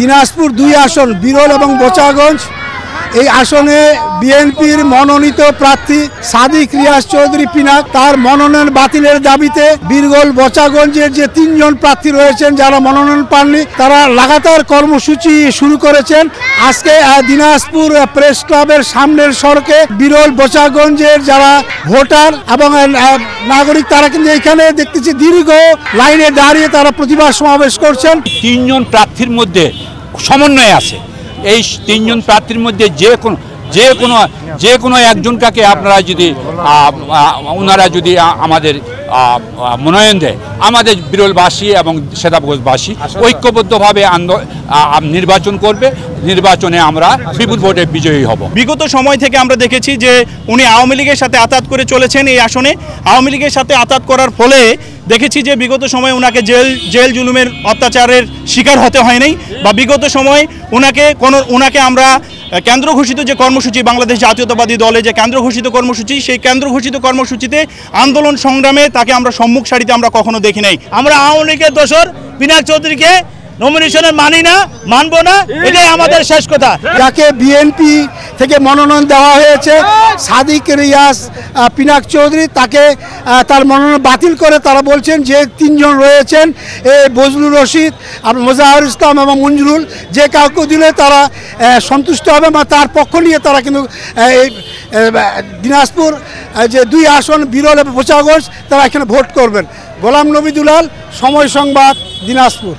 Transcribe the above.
দিনাজপুর 2 আসন বিরল এবং বোচাগঞ্জ, এই আসনে বিএনপির মনোনীত প্রার্থী সাদিক রিয়াজ চৌধুরী পিনাক তার মনোনয়ন বাতিলের দাবিতে বীরগোল বোচাগঞ্জের যে 3 জন প্রার্থী রয়েছেন যারা মনোনয়ন পাননি তারা লাগাতার কর্মসূচি শুরু করেছেন। আজকে দিনাজপুর প্রেস ক্লাবের সামনের সড়কে বীরগোল বোচাগঞ্জের যারা ভোটার এবং নাগরিক তারা কিন্তু এখানে দেখতেছি দীর্ঘ লাইনে দাঁড়িয়ে তারা প্রতিবাদ সমাবেশ করছেন। 3 জন প্রার্থীর মধ্যে সমন্বয় আছে। এই 3 জন প্রার্থীর মধ্যে যে কোনো একজনকে আপনারা যদি ওনারা যদি আমাদের মনোনয়ন দেয়, আমাদের বিরলবাসী এবং সেতাবগঞ্জবাসী ঐক্যবদ্ধভাবে নির্বাচন করবে। নির্বাচনে আমরা বিপুল ভোটে বিজয়ী হব। বিগত সময় থেকে আমরা দেখেছি যে উনি আওয়ামী লীগের সাথে আঁতাত করে চলেছেন। এই আসনে আওয়ামী লীগের সাথে আঁতাত করার ফলে দেখেছি যে বিগত সময় ওনাকে জেল জুলুমের অত্যাচারের শিকার হতে হয় নাই, বা বিগত সময় ওনাকে আমরা কেন্দ্র ঘোষিত যে কর্মসূচি, বাংলাদেশ জাতীয়তাবাদী দলে যে কেন্দ্র ঘোষিত কর্মসূচি, সেই কেন্দ্র ঘোষিত কর্মসূচিতে আন্দোলন সংগ্রামে তাকে আমরা সম্মুখ সারিতে আমরা কখনো দেখি নাই। আমরা আওয়ামী লীগের দোসর পিনাক চৌধুরীকে নমিনেশনে মানবো না, এটাই আমাদের শেষ কথা। যাকে বিএনপি থেকে মনোনয়ন দেওয়া হয়েছে সাদিক রিয়াজ পিনাক চৌধুরী, তাকে তার মনোনয়ন বাতিল করে তারা বলছেন যে 3 জন রয়েছেন বজলুর রশিদ, মোজাহার ইসলাম এবং মঞ্জুরুল, যে কাউকে দিলে তারা সন্তুষ্ট হবে বা তার পক্ষ নিয়ে তারা কিন্তু এই দিনাজপুর যে 2 আসন বিরল এবং বোচাগঞ্জ তারা এখানে ভোট করবেন। গোলাম নবী দুলাল, সময় সংবাদ, দিনাজপুর।